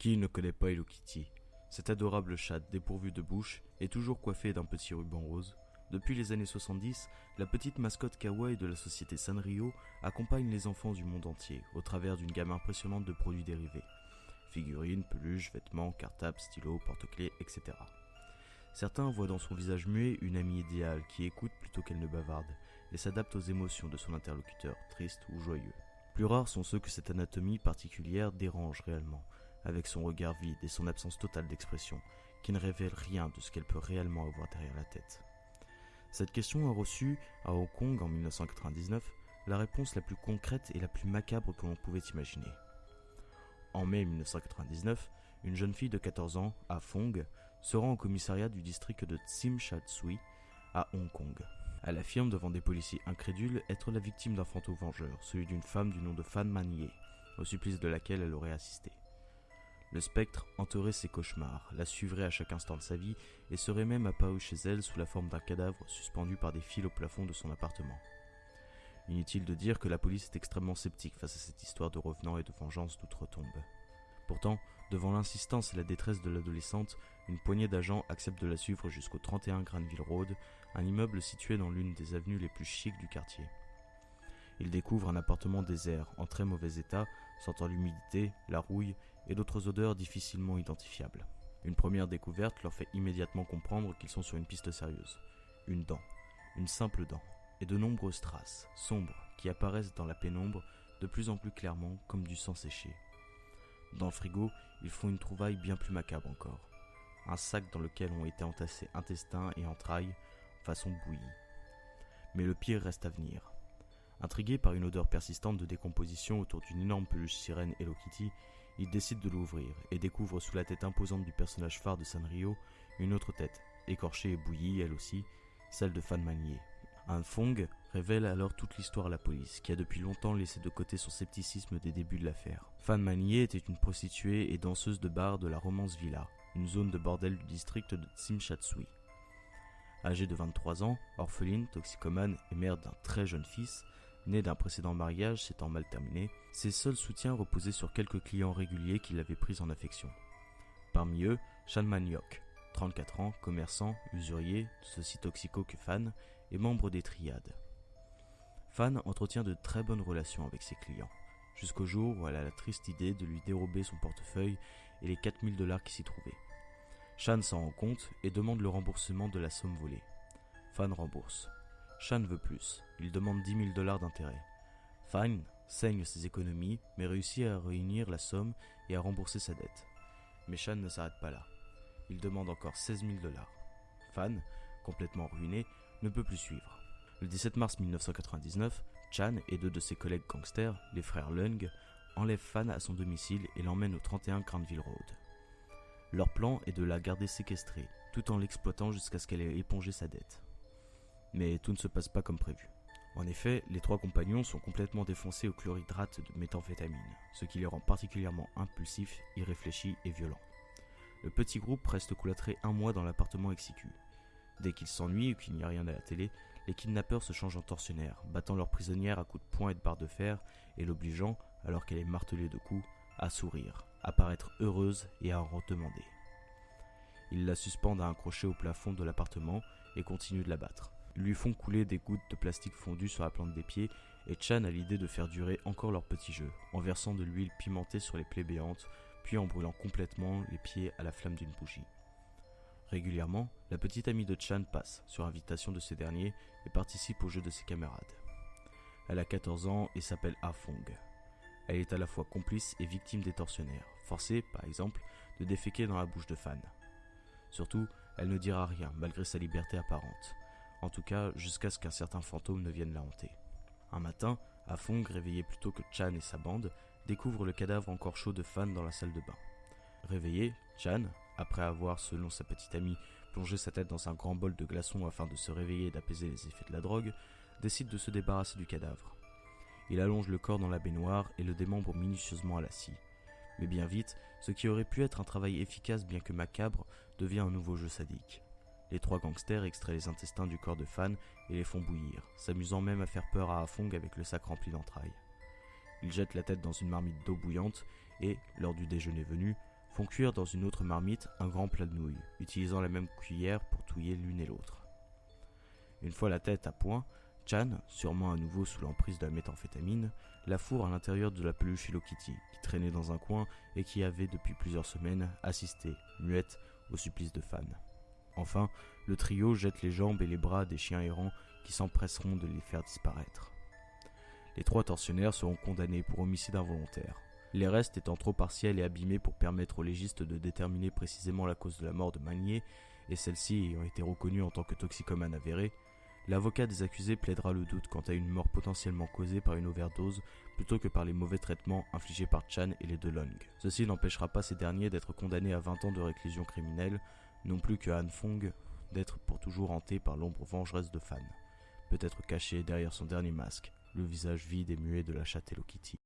Qui ne connaît pas Hello Kitty? Cette adorable chatte dépourvue de bouche et toujours coiffée d'un petit ruban rose. Depuis les années 70, la petite mascotte kawaii de la société Sanrio accompagne les enfants du monde entier au travers d'une gamme impressionnante de produits dérivés. Figurines, peluches, vêtements, cartables, stylos, porte-clés, etc. Certains voient dans son visage muet une amie idéale qui écoute plutôt qu'elle ne bavarde et s'adapte aux émotions de son interlocuteur, triste ou joyeux. Plus rares sont ceux que cette anatomie particulière dérange réellement, avec son regard vide et son absence totale d'expression, qui ne révèle rien de ce qu'elle peut réellement avoir derrière la tête. Cette question a reçu, à Hong Kong en 1999, la réponse la plus concrète et la plus macabre que l'on pouvait imaginer. En mai 1999, une jeune fille de 14 ans, Ah Fong, se rend au commissariat du district de Tsim Sha Tsui, à Hong Kong. Elle affirme devant des policiers incrédules être la victime d'un fantôme vengeur, celui d'une femme du nom de Fan Man-ye, au supplice de laquelle elle aurait assisté. Le spectre hanterait ses cauchemars, la suivrait à chaque instant de sa vie et serait même apparu chez elle sous la forme d'un cadavre suspendu par des fils au plafond de son appartement. Inutile de dire que la police est extrêmement sceptique face à cette histoire de revenants et de vengeance d'outre-tombe. Pourtant, devant l'insistance et la détresse de l'adolescente, une poignée d'agents accepte de la suivre jusqu'au 31 Granville Road, un immeuble situé dans l'une des avenues les plus chics du quartier. Ils découvrent un appartement désert, en très mauvais état, sentant l'humidité, la rouille et d'autres odeurs difficilement identifiables. Une première découverte leur fait immédiatement comprendre qu'ils sont sur une piste sérieuse. Une dent, une simple dent, et de nombreuses traces, sombres, qui apparaissent dans la pénombre de plus en plus clairement comme du sang séché. Dans le frigo, ils font une trouvaille bien plus macabre encore. Un sac dans lequel ont été entassés intestins et entrailles, façon bouillie. Mais le pire reste à venir. Intrigués par une odeur persistante de décomposition autour d'une énorme peluche sirène Hello Kitty, ils décident de l'ouvrir et découvrent sous la tête imposante du personnage phare de Sanrio une autre tête, écorchée et bouillie elle aussi, celle de Fan Man-ye. Ah Fong révèle alors toute l'histoire à la police, qui a depuis longtemps laissé de côté son scepticisme des débuts de l'affaire. Fan Man-ye était une prostituée et danseuse de bar de la Romance Villa, une zone de bordel du district de Tsim Sha Tsui. Âgée de 23 ans, orpheline, toxicomane et mère d'un très jeune fils, né d'un précédent mariage s'étant mal terminé, ses seuls soutiens reposaient sur quelques clients réguliers qui l'avaient prise en affection. Parmi eux, Chan Man-yok, 34 ans, commerçant, usurier, tout aussi toxico que Fan, et membre des triades. Fan entretient de très bonnes relations avec ses clients, jusqu'au jour où elle a la triste idée de lui dérober son portefeuille et les $4000 qui s'y trouvaient. Chan s'en rend compte et demande le remboursement de la somme volée. Fan rembourse. Chan veut plus, il demande $10 000 d'intérêt. Fan saigne ses économies, mais réussit à réunir la somme et à rembourser sa dette. Mais Chan ne s'arrête pas là. Il demande encore $16 000. Fan, complètement ruiné, ne peut plus suivre. Le 17 mars 1999, Chan et deux de ses collègues gangsters, les frères Leung, enlèvent Fan à son domicile et l'emmènent au 31 Granville Road. Leur plan est de la garder séquestrée, tout en l'exploitant jusqu'à ce qu'elle ait épongé sa dette. Mais tout ne se passe pas comme prévu. En effet, les trois compagnons sont complètement défoncés au chlorhydrate de méthamphétamine, ce qui les rend particulièrement impulsifs, irréfléchis et violents. Le petit groupe reste cloîtré un mois dans l'appartement exigu. Dès qu'ils s'ennuient ou qu'il n'y a rien à la télé, les kidnappeurs se changent en tortionnaires, battant leur prisonnière à coups de poing et de barre de fer et l'obligeant, alors qu'elle est martelée de coups, à sourire, à paraître heureuse et à en redemander. Ils la suspendent à un crochet au plafond de l'appartement et continuent de la battre. Ils lui font couler des gouttes de plastique fondu sur la plante des pieds et Chan a l'idée de faire durer encore leur petit jeu, en versant de l'huile pimentée sur les plaies béantes, puis en brûlant complètement les pieds à la flamme d'une bougie. Régulièrement, la petite amie de Chan passe, sur invitation de ce dernier, et participe au jeu de ses camarades. Elle a 14 ans et s'appelle Ah Fong. Elle est à la fois complice et victime des tortionnaires, forcée, par exemple, de déféquer dans la bouche de Fan. Surtout, elle ne dira rien, malgré sa liberté apparente. En tout cas, jusqu'à ce qu'un certain fantôme ne vienne la hanter. Un matin, Ah Fong, réveillé plus tôt que Chan et sa bande, découvre le cadavre encore chaud de Fan dans la salle de bain. Réveillé, Chan, après avoir, selon sa petite amie, plongé sa tête dans un grand bol de glaçons afin de se réveiller et d'apaiser les effets de la drogue, décide de se débarrasser du cadavre. Il allonge le corps dans la baignoire et le démembre minutieusement à la scie. Mais bien vite, ce qui aurait pu être un travail efficace bien que macabre devient un nouveau jeu sadique. Les trois gangsters extraient les intestins du corps de Fan et les font bouillir, s'amusant même à faire peur à Ah Fong avec le sac rempli d'entrailles. Ils jettent la tête dans une marmite d'eau bouillante et, lors du déjeuner venu, font cuire dans une autre marmite un grand plat de nouilles, utilisant la même cuillère pour touiller l'une et l'autre. Une fois la tête à point, Chan, sûrement à nouveau sous l'emprise de la méthamphétamine, la fourre à l'intérieur de la peluche Hello Kitty, qui traînait dans un coin et qui avait depuis plusieurs semaines assisté, muette, au supplice de Fan. Enfin, le trio jette les jambes et les bras des chiens errants qui s'empresseront de les faire disparaître. Les 3 tortionnaires seront condamnés pour homicide involontaire. Les restes étant trop partiels et abîmés pour permettre aux légistes de déterminer précisément la cause de la mort de Magnier, et celle-ci ayant été reconnue en tant que toxicomane avéré, l'avocat des accusés plaidera le doute quant à une mort potentiellement causée par une overdose plutôt que par les mauvais traitements infligés par Chan et les DeLong. Ceci n'empêchera pas ces derniers d'être condamnés à 20 ans de réclusion criminelle, non plus que Han Fong d'être pour toujours hanté par l'ombre vengeresse de Fan, peut-être caché derrière son dernier masque, le visage vide et muet de la chatte Hello Kitty.